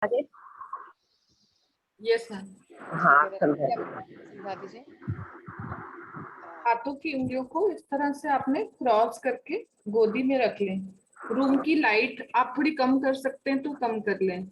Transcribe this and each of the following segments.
आगे yes ma'am. हाँ समझा समझा दीजिए। हाथों की उंगलियों को इस तरह से आपने क्रॉस करके गोदी में रख लें। रूम की लाइट आप थोड़ी कम कर सकते हैं तो कम कर लें,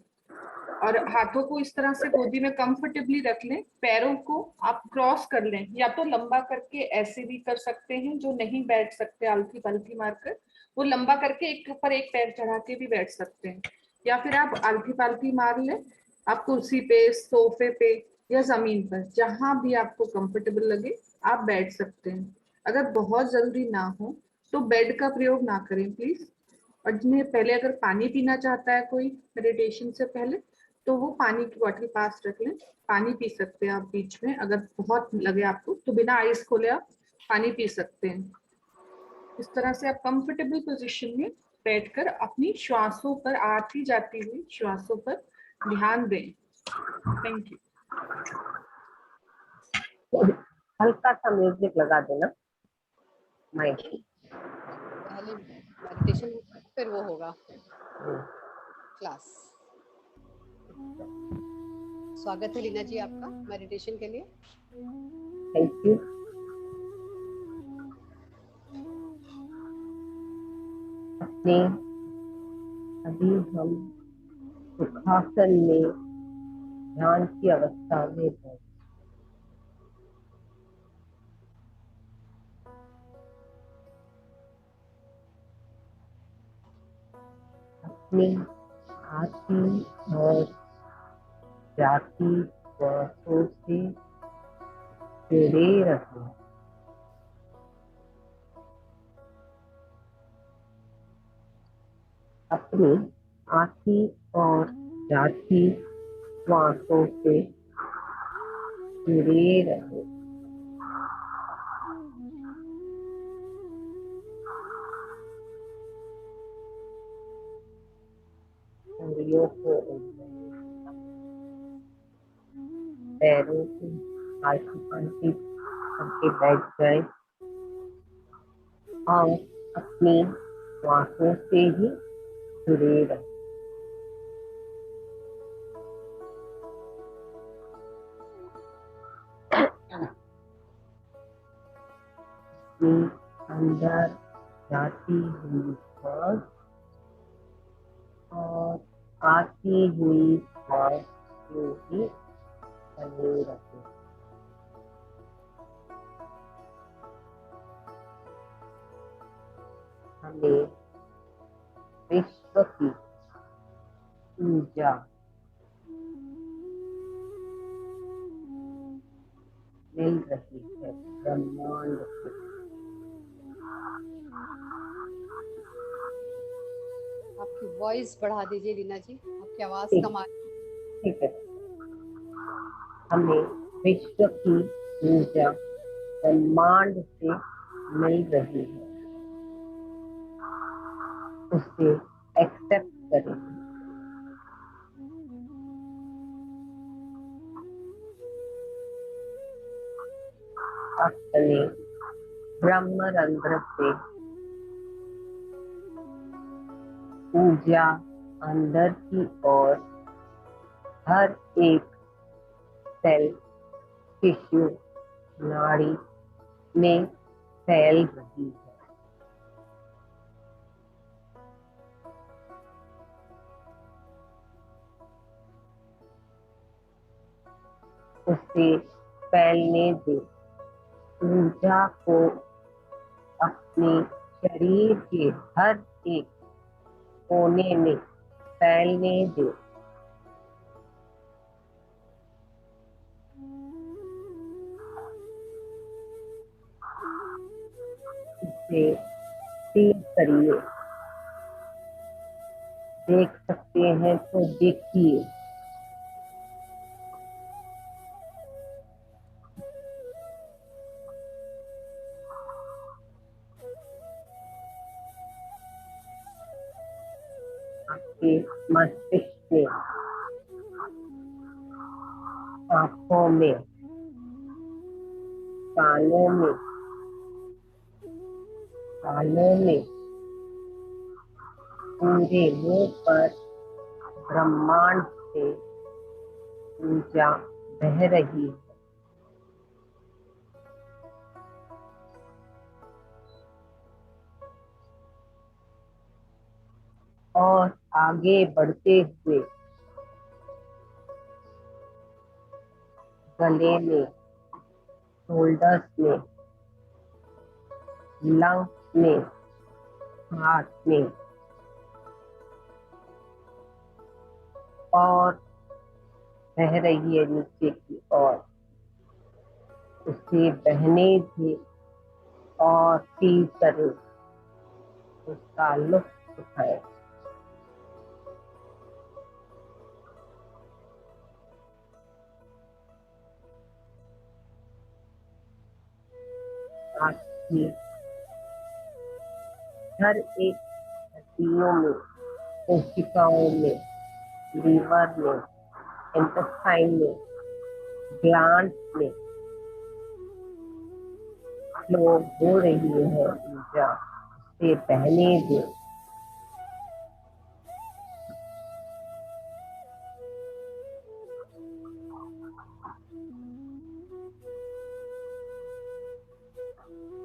और हाथों को इस तरह से गोदी में कंफर्टेबली रख लें। पैरों को आप क्रॉस कर लें, या तो लंबा करके ऐसे भी कर सकते हैं, जो नहीं बैठ सकते आलती पलटी मारकर वो लंबा करके एक के ऊपर एक पैर चढ़ा के भी बैठ सकते हैं, या फिर आप आलती पालती मार लें। आप कुर्सी पे, सोफे पे या जमीन पर, जहां भी आपको कंफर्टेबल लगे आप बैठ सकते हैं। अगर बहुत जरूरी ना हो तो बेड का प्रयोग ना करें प्लीज। और जिन्हें पहले अगर पानी पीना चाहता है कोई मेडिटेशन से पहले, तो वो पानी की बॉटल पास रख लें, पानी पी सकते हैं आप बीच में। अगर बहुत लगे आपको तो बिना आइस खोले आप पानी पी सकते हैं। इस तरह से आप कंफर्टेबल पोजीशन में बैठकर अपनी श्वासों पर, आती जाती हुई श्वासों पर ध्यान दें। Thank you. हल्का सा म्यूजिक लगा देना माइक। पहले मेडिटेशन फिर वो होगा क्लास। स्वागत है लीना जी आपका मेडिटेशन के लिए। Thank you. अपने अभी हम सुखासन में ध्यान की अवस्था में हैं। अपनी आती और जाती श्वासों से जुड़े रहें। अपनी आती और जाती श्वासों से जुड़े रहें। उंगलियों को पैरों को आलती पालती करके बैठ जाए और अपनी श्वासों से ही जुड़े रहें। अंदर जाती हुई श्वास और आती हुई श्वास को ही बने रखें। हमें विश्व की ऊर्जा मिल रही है, ब्रह्मांड से। आपकी वॉइस बढ़ा दीजिए लीना जी, आपकी आवाज कम आ रही है। ठीक है। हमें विश्व की ऊर्जा ब्रह्मांड से मिल रही है, उसे एक्सेप्ट करें। अपने ब्रह्मरंध्र से ऊर्जा अंदर की ओर हर एक सेल, टिश्यू, नाड़ी में फैल रही है। उसे फैलने दे। ऊर्जा को अपने शरीर के हर एक कोने में फैलने दे। इसे फील करिए। देख सकते हैं तो देखिए। आपके मस्तिष्क में, आंखों में, कानों में, बालों में, पूरे मुंह पर ब्रह्मांड से ऊर्जा बह रही है और आगे बढ़ते हुए गले में, शोल्डर्स में, लंग्स में, हार्ट में और बह रही है नीचे की ओर। उसे बहने दे और फील करें, उसका लुत्फ उठाए। आपकी हर एक हड्डियों में, कोशिकाओं में, लीवर में, इंटेस्टाइन में, ग्लैंड में फ्लो हो रही है ऊर्जा, से बहने दे।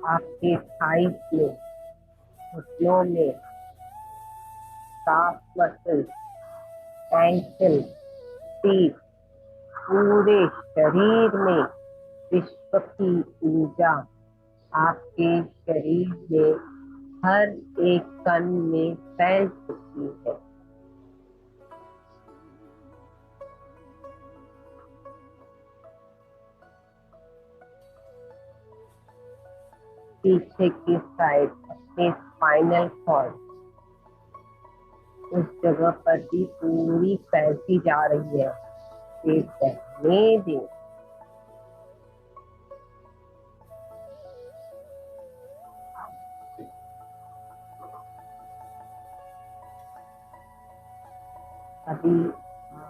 आपके थाइस में, घुटनों में, काफ मसल, एंकल, फीट, पूरे शरीर में विश्व की ऊर्जा आपके शरीर में हर एक कण में फैल चुकी है। पीछे की साइड अपने स्पाइनल कॉर्ड, उस जगह पर भी पूरी फैलती जा रही है। ये बहने दें। अभी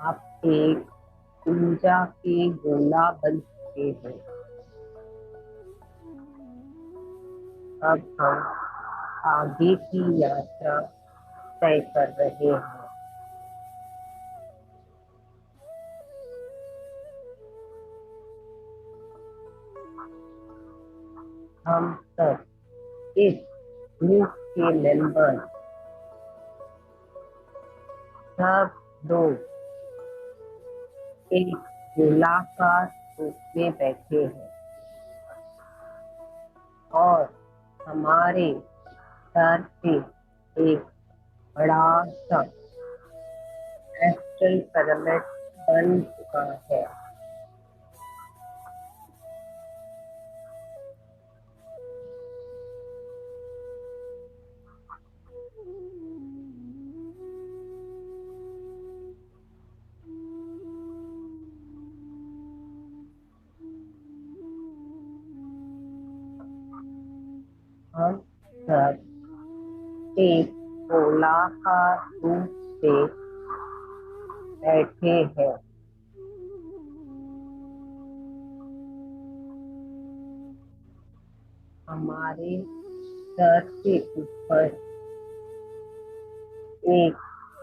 आप एक ऊर्जा के गोला बन चुके हैं। अब हम आगे की यात्रा तय कर रहे हैं। हम सब इस ग्रुप के मेंबर सब लोग एक गोलाकार रूप में बैठे हैं और हमारे सर पे एक बड़ा सा एस्ट्रल पिरामिड बन चुका है। हम सब एक गोलाकार रूप से बैठे हैं। हमारे सर के ऊपर एक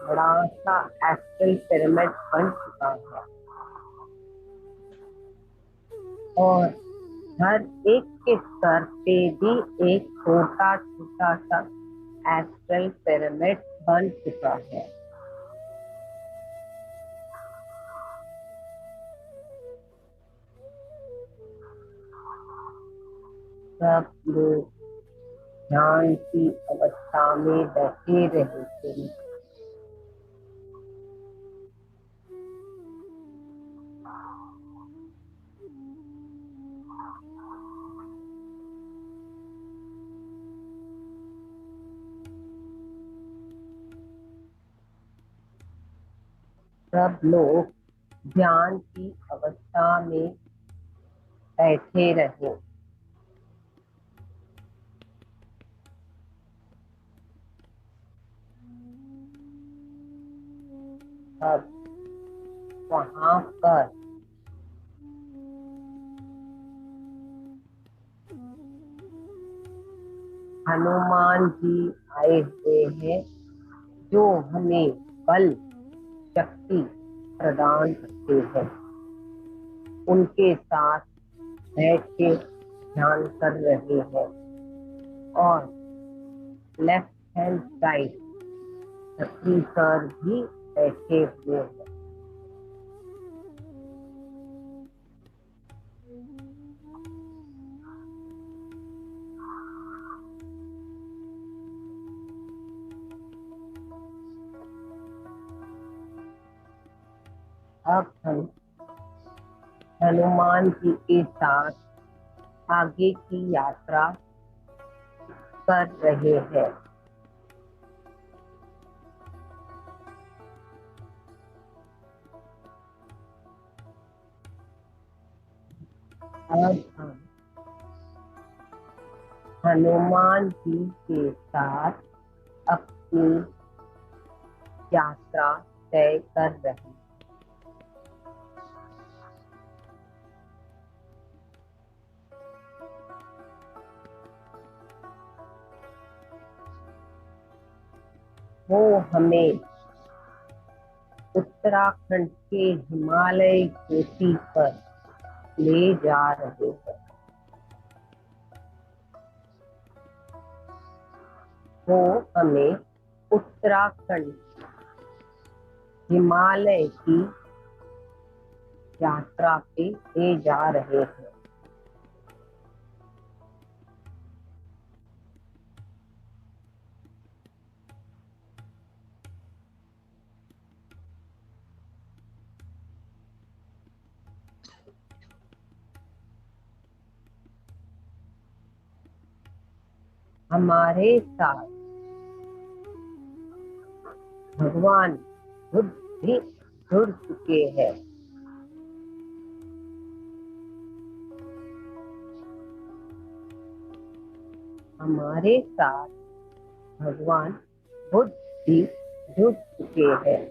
बड़ा सा एस्ट्रल पिरामिड बन चुका है और हर एक के सर पे भी एक छोटा छोटा सा एस्ट्रल पिरामिड बन चुका है। सब लोग ध्यान की अवस्था में बैठे रहे थे। सब लोग ध्यान की अवस्था में बैठे रहे। अब वहां पर हनुमान जी आए हुए हैं जो हमें बल, शक्ति प्रदान करते हैं। उनके साथ बैठ के ध्यान कर रहे हैं और लेफ्ट हैंड साइड छत्री सर भी बैठे हुए हैं। अब हम हनुमान जी के साथ आगे की यात्रा कर रहे हैं। अब हम हनुमान जी के साथ अपनी यात्रा तय कर रहे हैं। वो हमें उत्तराखंड के हिमालय चोटी पर ले जा रहे हैं। वो हमें उत्तराखंड हिमालय की यात्रा पे ले जा रहे हैं। हमारे साथ भगवान बुद्ध भी जुड़ चुके हैं। हमारे साथ भगवान बुद्ध भी जुड़ चुके हैं।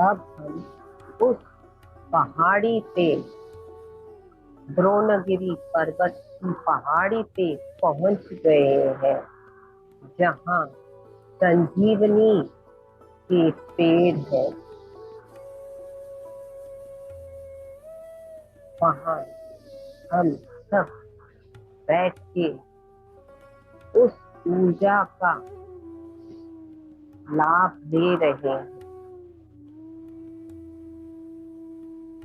अब हम उस पहाड़ी पे द्रोणगिरी पर्वत की पहाड़ी पे पहुंच गए हैं, जहाँ संजीवनी के पेड़ है। वहाँ हम सब बैठ के उस ऊर्जा का लाभ ले रहे हैं।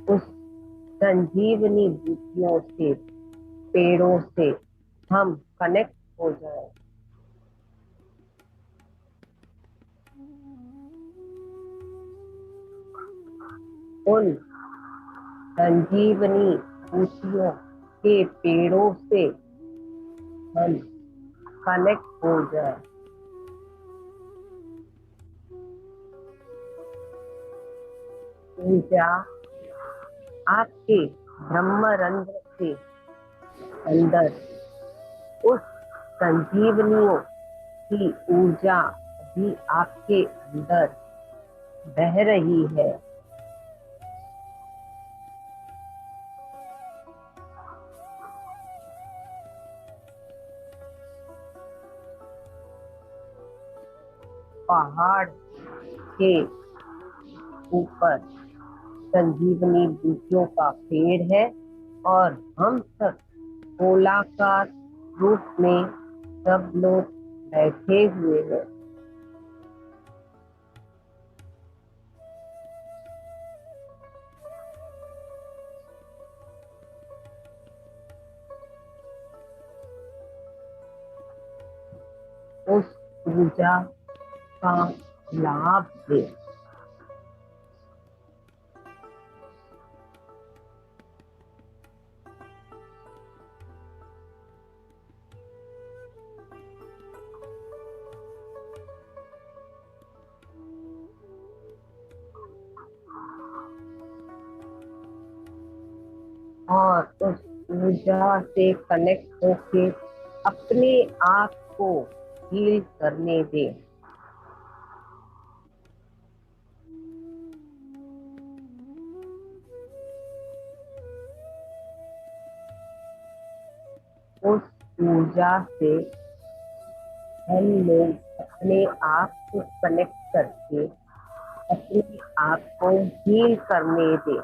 उस संजीवनी बूटियों से, पेड़ों से हम कनेक्ट हो जाए। उन संजीवनी बूटियों के पेड़ों से हम कनेक्ट हो जाए। ऊर्जा आपके ब्रह्मरंध्र के अंदर उस संजीवनियों की ऊर्जा भी आपके अंदर बह रही है। पहाड़ के ऊपर संजीवनी बूटियों का पेड़ है और हम सब गोलाकार रूप में सब लोग बैठे हुए हैं। उस ऊर्जा का लाभ ले। और उस ऊर्जा से कनेक्ट होके अपने आप को हील करने दे। ऊर्जा से हम लोग अपने आप को कनेक्ट करके अपने आप को हील करने दें।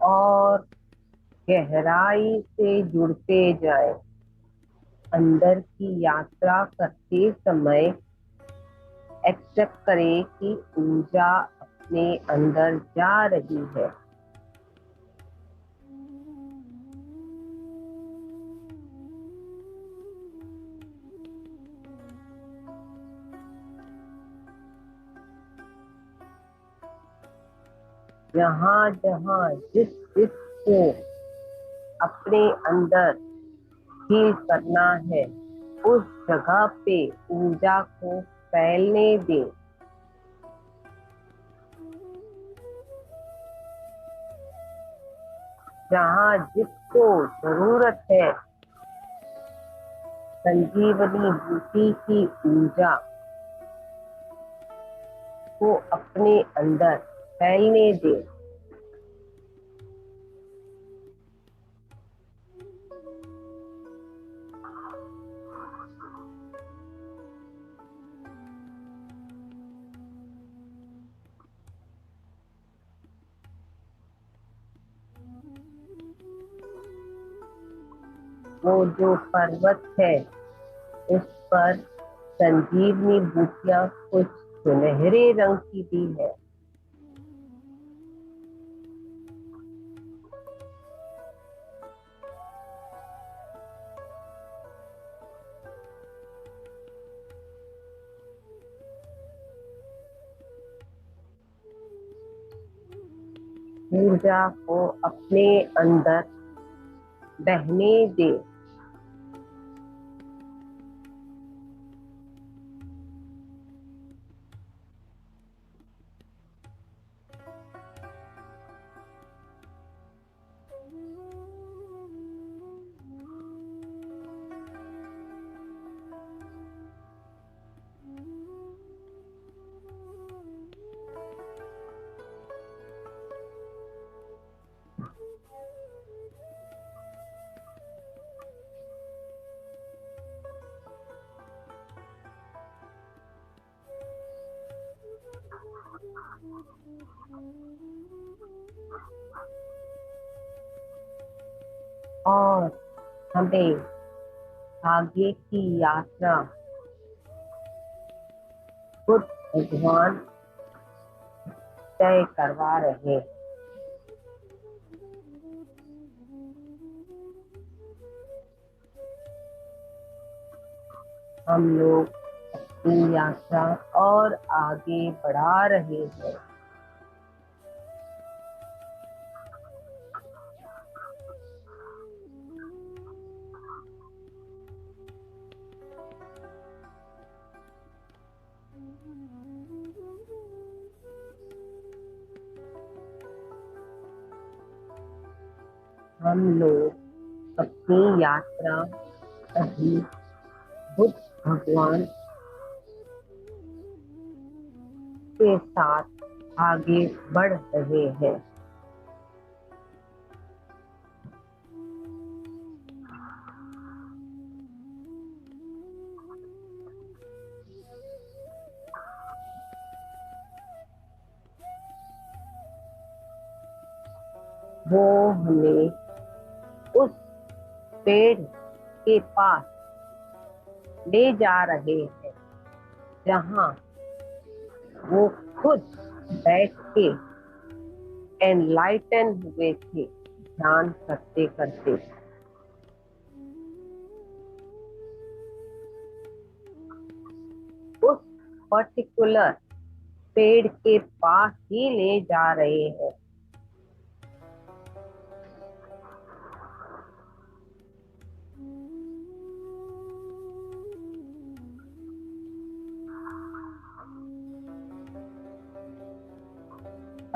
और गहराई से जुड़ते जाए। अंदर की यात्रा करते समय एक्सेप्ट करें कि ऊर्जा अपने अंदर जा रही है। जहाँ जहाँ जिस जिस को अपने अंदर हील करना है उस जगह पे ऊर्जा को फैलने दें। जहाँ जिसको जरूरत है संजीवनी बूटी की ऊर्जा को अपने अंदर फैलने दें। वो जो पर्वत है उस पर संजीवनी बूटियां कुछ सुनहरे रंग की भी है। ऊर्जा को अपने अंदर बहने दे। और हमें आगे की यात्रा खुद भगवान तय करवा रहे। हम लोग अपनी यात्रा और आगे बढ़ा रहे हैं। हम लोग अपनी यात्रा अभी बुद्ध भगवान के साथ आगे बढ़ रहे हैं। वो हमें उस पेड़ के पास ले जा रहे हैं जहाँ वो खुद बैठ के एनलाइटन हुए थे ध्यान करते करते। उस पर्टिकुलर पेड़ के पास ही ले जा रहे हैं।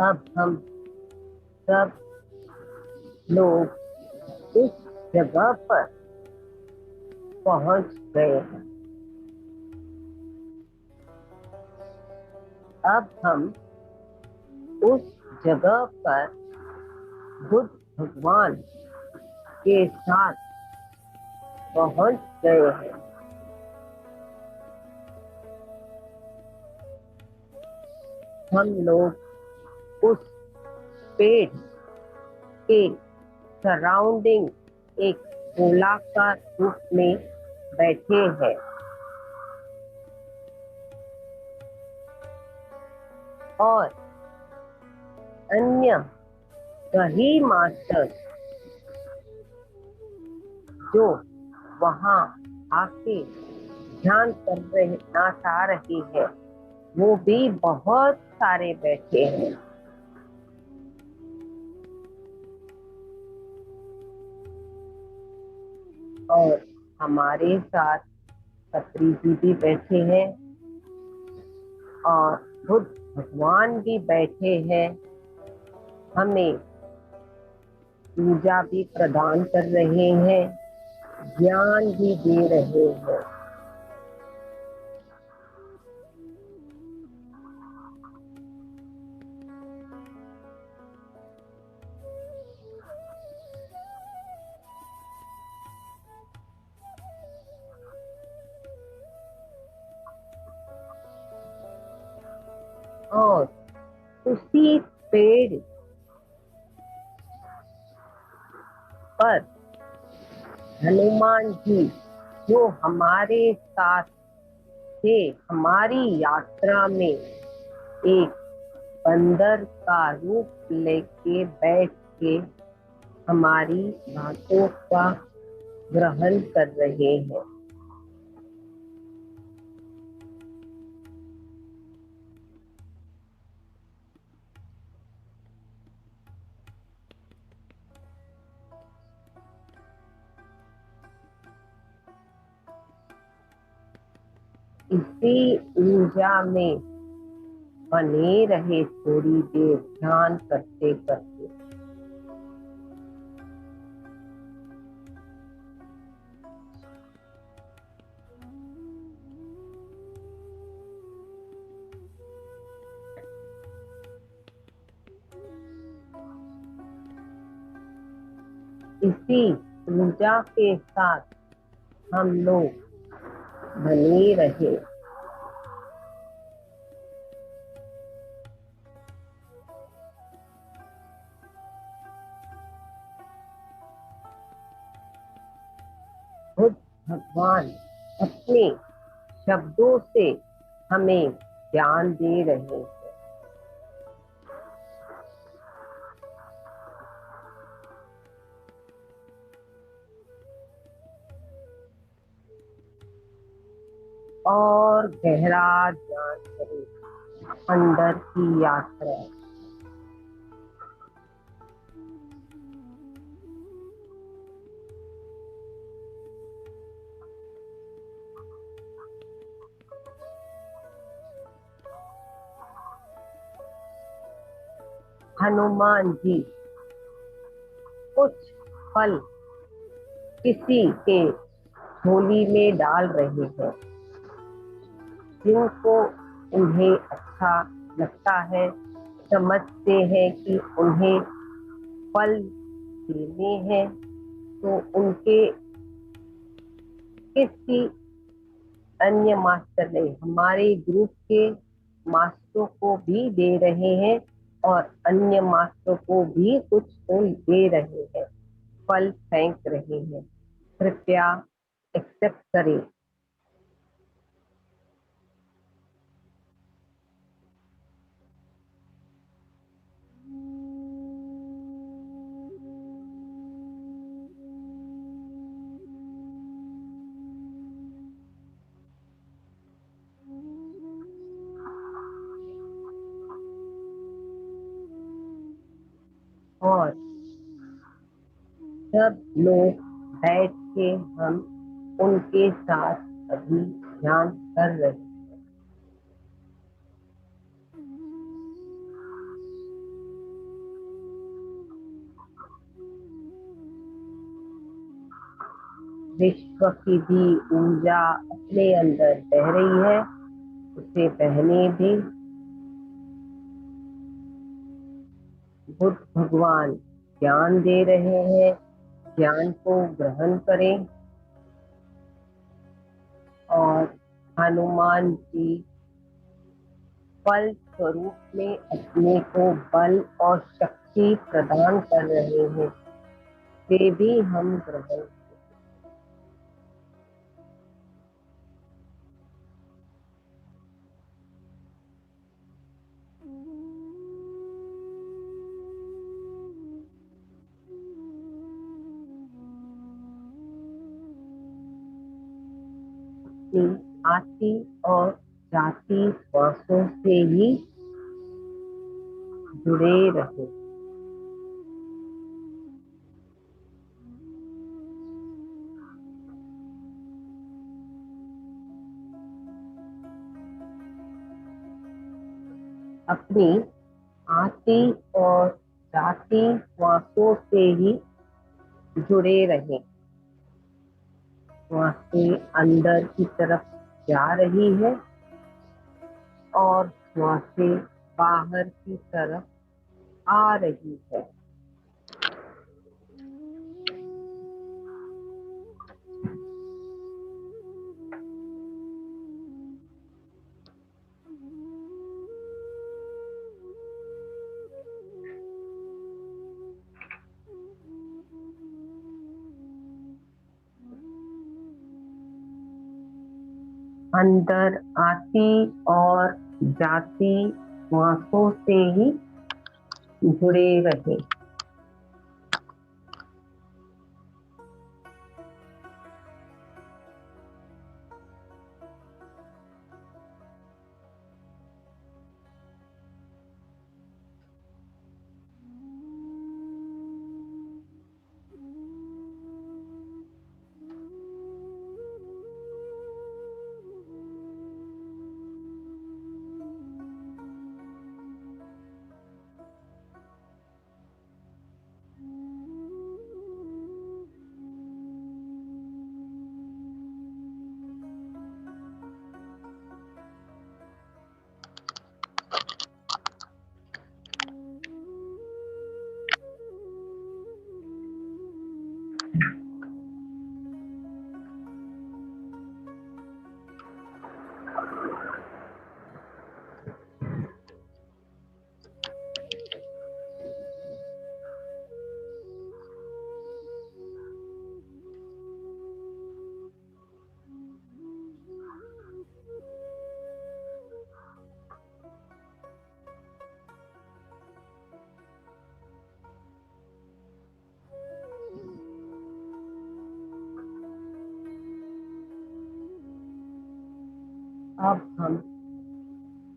अब हम सब लोग इस जगह पर पहुंच गए हैं। अब हम उस जगह पर बुद्ध भगवान के साथ पहुंच गए हैं। हम लोग उस पेड़ के सराउंडिंग एक गोलाकार रूप में बैठे हैं और अन्य सही मास्टर जो वहां आके ध्यान करना चाह रहे हैं वो भी बहुत सारे बैठे हैं। और हमारे साथ खत्री जी भी बैठे हैं और बुद्ध भगवान भी बैठे हैं, हमें पूजा भी प्रदान कर रहे हैं, ज्ञान भी दे रहे हैं। और उसी पेड़ पर हनुमान जी जो हमारे साथ थे, हमारी यात्रा में एक बंदर का रूप लेके बैठ के हमारी बातों का ग्रहण कर रहे हैं। इसी ऊर्जा में बने रहे थोड़ी देर ध्यान करते करते। इसी ऊर्जा के साथ हम लोग बने रहे। बुद्ध भगवान अपने शब्दों से हमें ज्ञान दे रहे हैं। और गहरा ज्ञान करें अंदर की यात्रा। हनुमान जी कुछ फल किसी के झोली में डाल रहे हैं, जिनको उन्हें अच्छा लगता है, समझते हैं कि उन्हें फल देने हैं, तो उनके किसी अन्य मास्टर ने हमारे ग्रुप के मास्टरों को भी दे रहे हैं और अन्य मास्टरों को भी कुछ फल दे रहे हैं, फल फेंक रहे हैं। कृपया एक्सेप्ट करें। और सब लोग बैठ के हम उनके साथ अभी ध्यान कर रहे हैं। विश्व की भी ऊर्जा अपने अंदर बह रही है, उसे बहने भी। बुद्ध भगवान ज्ञान दे रहे हैं, ज्ञान को ग्रहण करें। और हनुमान जी फल स्वरूप में अपने को बल और शक्ति प्रदान कर रहे हैं, वे भी हम ग्रहण। आती और जाती श्वासों से ही जुड़े रहे। अपनी आती और जाती श्वासों से ही जुड़े रहे। श्वासें अंदर की तरफ जा रही है और श्वासें बाहर की तरफ आ रही है। अंदर आती और जाती श्वासों से ही जुड़े रहे। अब हम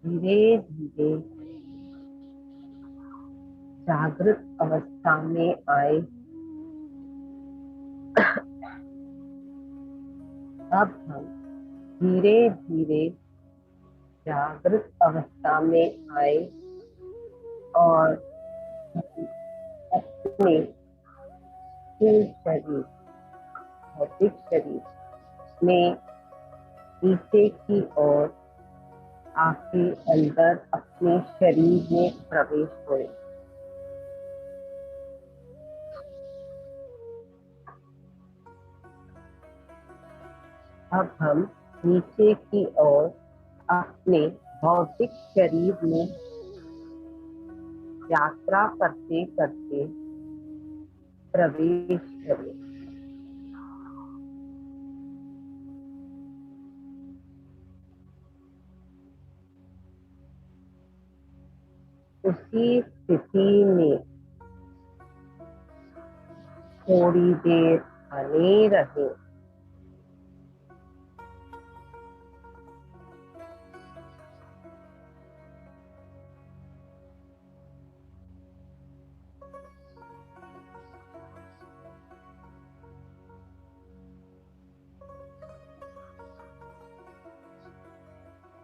धीरे धीरे जागृत अवस्था में आए। अब हम धीरे धीरे जागृत अवस्था में आए और अपने शरीर, भौतिक शरीर में नीचे की ओर आके अंदर अपने शरीर में प्रवेश हुए। अब हम नीचे की ओर अपने भौतिक शरीर में यात्रा करते करते प्रवेश करें। उसी स्थिति में थोड़ी देर बने रहे।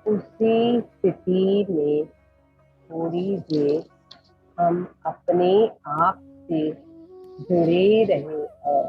उसी स्थिति में थोड़ी देर हम अपने आप से जुड़े रहे और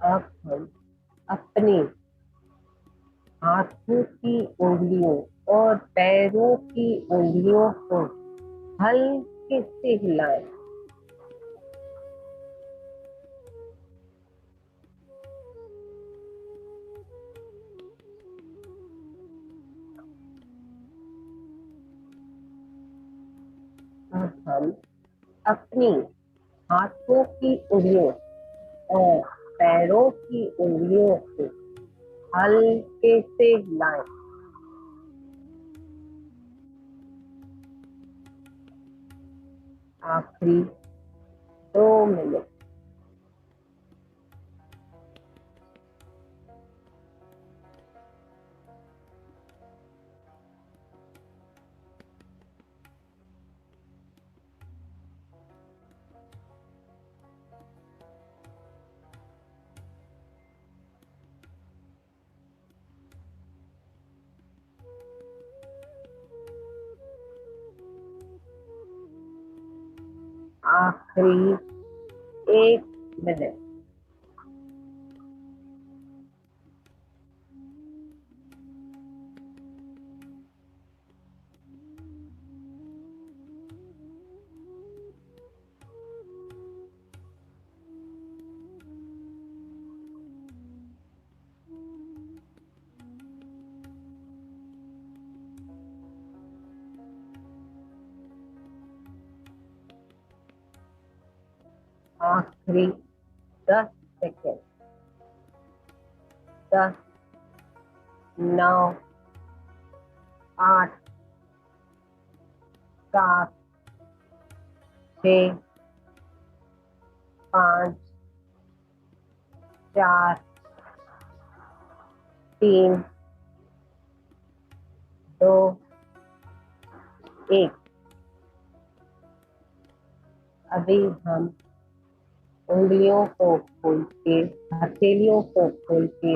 अब हम अपने हाथों की उंगलियों और पैरों की उंगलियों को हल्के से हिलाएं। अब हम अपनी हाथों की उंगलियों और पैरों की उंगलियों को हल्के से हिलाएं। आखिरी 2 मिनट। आखिरी 1 मिनट। आखिरी 10 सेकेंड। 10, 9, 8, 7, 6, 5, 4, 3, 2, 1। अभी हम उंगलियों को खोल के, हथेलियों को खोल के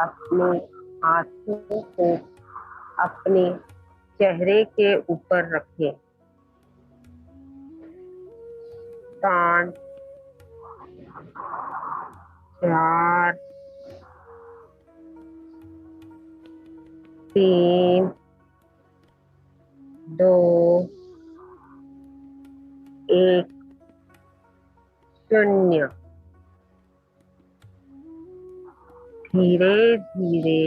अपने हाथों को अपने चेहरे के ऊपर रखें। पाँच, 4, 3, 2, 1, 0। धीरे धीरे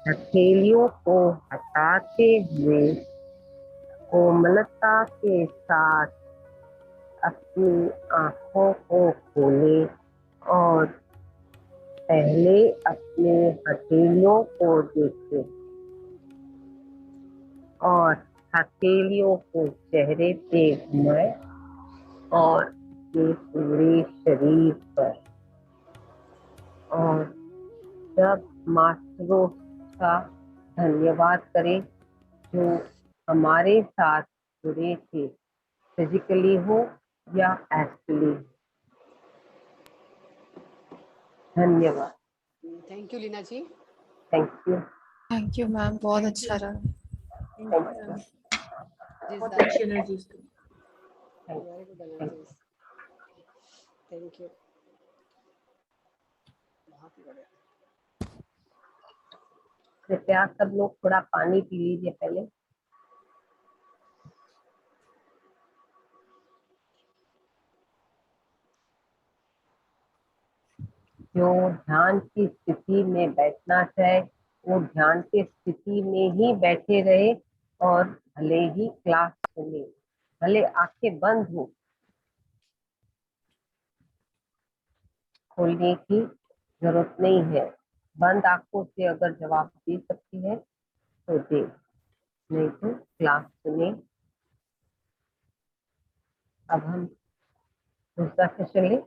हथेलियों को हटाते हुए कोमलता के साथ अपनी आंखों को खोलें और पहले अपने हथेलियों को देखें और हथेलियों को चेहरे पे घुमाएं और अपने पूरे शरीर पर। और सब मास्टरों का धन्यवाद करें जो हमारे साथ जुड़े थे, फिजिकली हो या एस्ट्रली। धन्यवाद। Thank you Leena ji. Thank you. Thank you ma'am, बहुत अच्छा रहा। बहुत अच्छी एनर्जीज थी। Very good energies. Thank you. बहुत ही बढ़िया। कृपया सब लोग थोड़ा पानी पी लीजिए पहले। जो ध्यान की स्थिति में बैठना चाहे वो ध्यान की स्थिति में ही बैठे रहे और भले ही क्लास सुने, भले आंखें बंद हो, खोलने की जरूरत नहीं है। बंद आंखों से अगर जवाब दे सकती है तो दे, नहीं तो क्लास सुने। अब हम दूसरा सेशन लें।